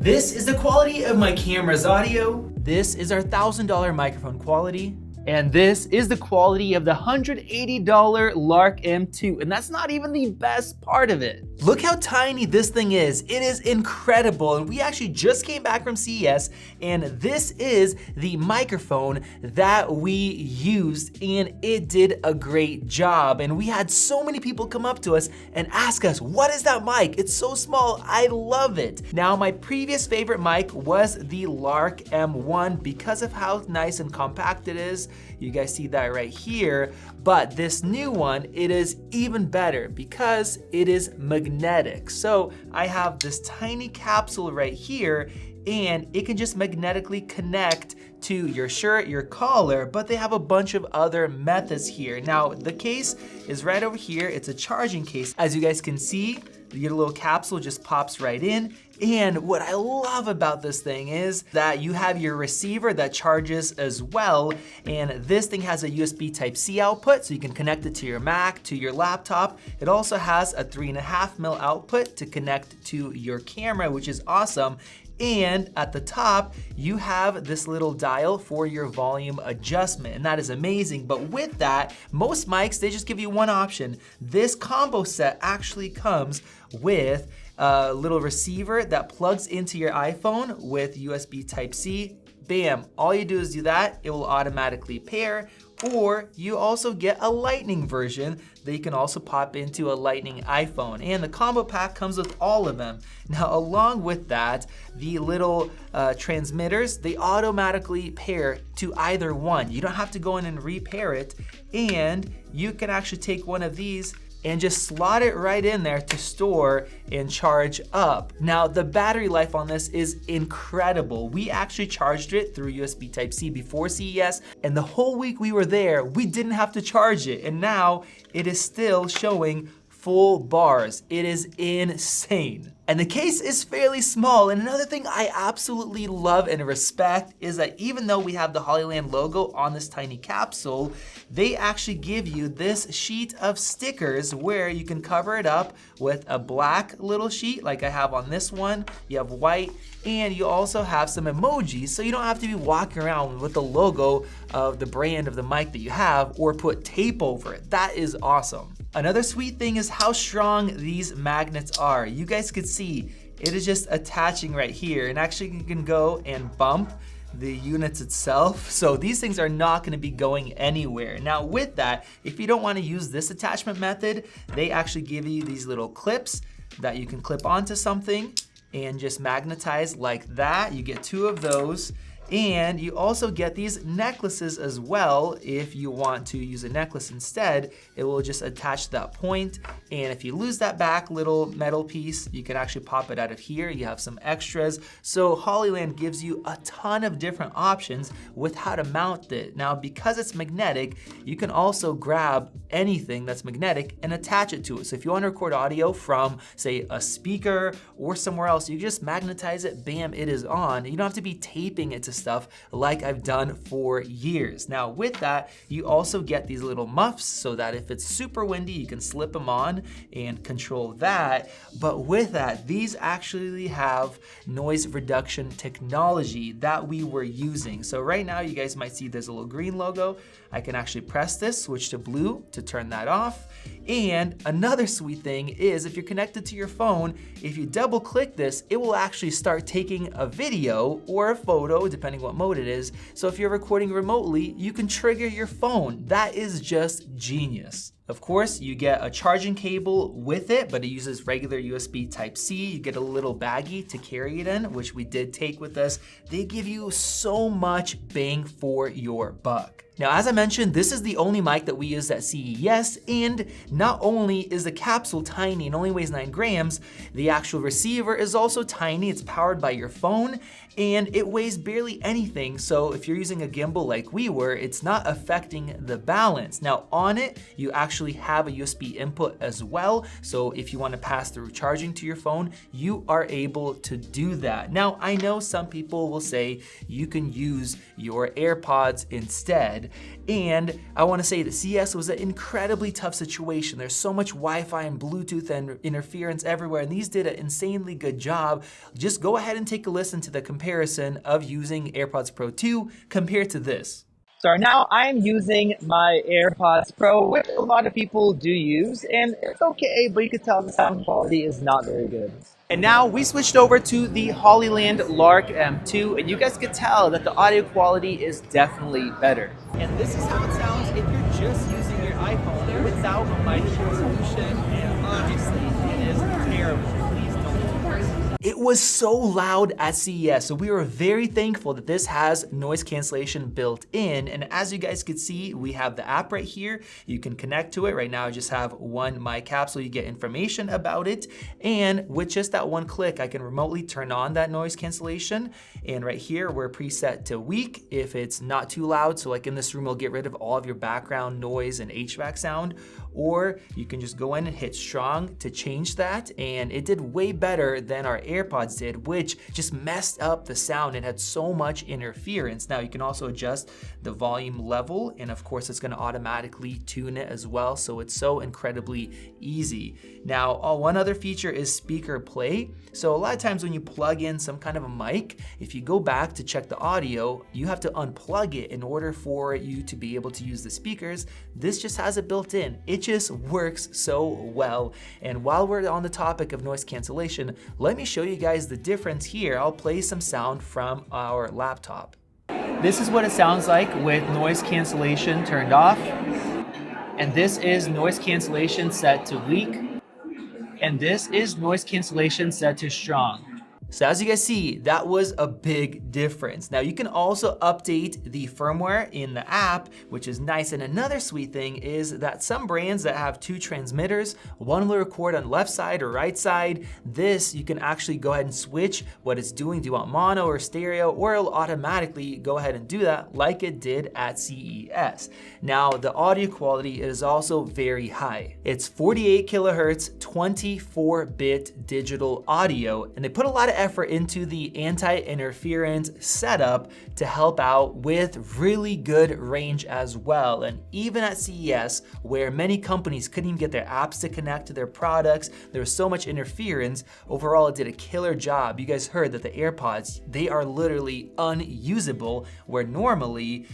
This is the quality of my camera's audio. This is our $1,000 microphone quality. And this is the quality of the $180 Lark M2, and that's not even the best part of it. Look how tiny this thing is. It is incredible, and we actually just came back from CES, and this is the microphone that we used, and it did a great job. And we had so many people come up to us and ask us, what is that mic? It's so small, I love it. Now, my previous favorite mic was the Lark M1 because of how nice and compact it is. You guys see that right here, but this new one, it is even better because it is magnetic. So I have this tiny capsule right here, and it can just magnetically connect to your shirt, your collar, but they have a bunch of other methods here. Now, the case is right over here. It's a charging case. As you guys can see, your little capsule just pops right in. And what I love about this thing is that you have your receiver that charges as well. And this thing has a USB Type-C output, so you can connect it to your Mac, to your laptop. It also has a 3.5mm output to connect to your camera, which is awesome. And at the top, you have this little dial for your volume adjustment, and that is amazing. But with that, most mics, they just give you one option. This combo set actually comes with a little receiver that plugs into your iPhone with USB Type-C. Bam, all you do is do that, it will automatically pair. Or you also get a lightning version that you can also pop into a lightning iPhone. And the combo pack comes with all of them. Now, along with that, the little transmitters, they automatically pair to either one. You don't have to go in and repair it. And you can actually take one of these and just slot it right in there to store and charge up. Now, the battery life on this is incredible. We actually charged it through USB Type-C before CES, and the whole week we were there, we didn't have to charge it, and now it is still showing full bars. It is insane. And the case is fairly small. And another thing I absolutely love and respect is that even though we have the Hollyland logo on this tiny capsule, they actually give you this sheet of stickers where you can cover it up with a black little sheet like I have on this one. You have white, and you also have some emojis, so you don't have to be walking around with the logo of the brand of the mic that you have or put tape over it. That is awesome. Another sweet thing is how strong these magnets are. You guys could see it is just attaching right here, and actually you can go and bump the units itself. So these things are not gonna be going anywhere. Now with that, if you don't wanna use this attachment method, they actually give you these little clips that you can clip onto something and just magnetize like that. You get 2 of those. And you also get these necklaces as well. If you want to use a necklace instead, it will just attach that point. And if you lose that back little metal piece, you can actually pop it out of here. You have some extras. So Hollyland gives you a ton of different options with how to mount it. Now, because it's magnetic, you can also grab anything that's magnetic and attach it to it. So if you want to record audio from, say, a speaker or somewhere else, you just magnetize it, bam, it is on. You don't have to be taping it to stuff like I've done for years. Now with that, you also get these little muffs so that if it's super windy, you can slip them on and control that. But with that, these actually have noise reduction technology that we were using. So right now, you guys might see there's a little green logo. I can actually press this, switch to blue to turn that off. And another sweet thing is if you're connected to your phone, if you double click this, it will actually start taking a video or a photo, depending what mode it is. So if you're recording remotely, you can trigger your phone. That is just genius. Of course, you get a charging cable with it, but it uses regular USB Type-C. You get a little baggie to carry it in, which we did take with us. They give you so much bang for your buck. Now, as I mentioned, this is the only mic that we used at CES, and not only is the capsule tiny and only weighs 9 grams, the actual receiver is also tiny. It's powered by your phone, and it weighs barely anything. So if you're using a gimbal like we were, it's not affecting the balance. Now on it, you actually actually have a USB input as well. So if you want to pass through charging to your phone, you are able to do that. Now, I know some people will say you can use your AirPods instead. And I want to say that CES was an incredibly tough situation. There's so much Wi-Fi and Bluetooth and interference everywhere, and these did an insanely good job. Just go ahead and take a listen to the comparison of using AirPods Pro 2 compared to this. So now I'm using my AirPods Pro, which a lot of people do use, and it's okay, but you can tell the sound quality is not very good. And now we switched over to the Hollyland Lark M2, and you guys could tell that the audio quality is definitely better. And this is how it sounds if you're just using your iPhone without a microphone solution, and obviously it is terrible. Please don't do this. It was so loud at CES, so we were very thankful that this has noise cancellation built in. And as you guys can see, we have the app right here. You can connect to it. Right now I just have one mic cap, so you get information about it. And with just that one click, I can remotely turn on that noise cancellation. And right here, we're preset to weak if it's not too loud. So like in this room, we'll get rid of all of your background noise and HVAC sound. Or you can just go in and hit strong to change that. And it did way better than our AirPods did, which just messed up the sound and had so much interference. Now you can also adjust the volume level, and of course it's gonna automatically tune it as well, so it's so incredibly easy. Now, one other feature is speaker play. So a lot of times when you plug in some kind of a mic, if you go back to check the audio, you have to unplug it in order for you to be able to use the speakers. This just has it built in. It just works so well. And while we're on the topic of noise cancellation, let me show you guys the difference here. I'll play some sound from our laptop. This is what it sounds like with noise cancellation turned off. And this is noise cancellation set to weak. And this is noise cancellation set to strong. So as you guys see, that was a big difference. Now you can also update the firmware in the app, which is nice. And another sweet thing is that some brands that have two transmitters, one will record on left side or right side. This, you can actually go ahead and switch what it's doing. Do you want mono or stereo, or it'll automatically go ahead and do that like it did at CES. Now the audio quality is also very high. It's 48 kilohertz, 24-bit digital audio, and they put a lot of effort into the anti-interference setup to help out with really good range as well. And even at CES, where many companies couldn't even get their apps to connect to their products, there was so much interference, overall it did a killer job. You guys heard that the AirPods, they are literally unusable, where normally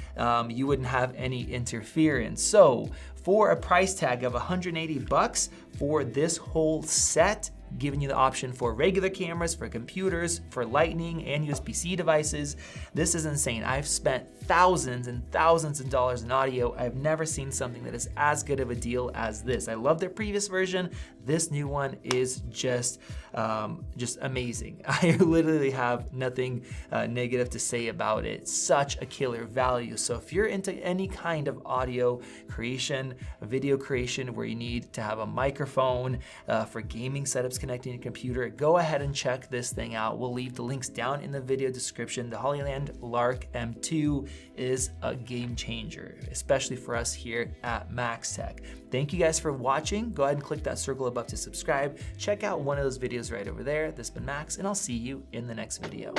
you wouldn't have any interference. So for a price tag of 180 bucks for this whole set, giving you the option for regular cameras, for computers, for Lightning and USB-C devices. This is insane. I've spent thousands and thousands of dollars in audio. I've never seen something that is as good of a deal as this. I love their previous version. This new one is just amazing. I literally have nothing negative to say about it. Such a killer value. So if you're into any kind of audio creation, video creation where you need to have a microphone for gaming setups connecting to your computer, go ahead and check this thing out. We'll leave the links down in the video description. The Hollyland Lark M2 is a game changer, especially for us here at Max Tech. Thank you guys for watching. Go ahead and click that circle above to subscribe. Check out one of those videos right over there. This has been Max, and I'll see you in the next video.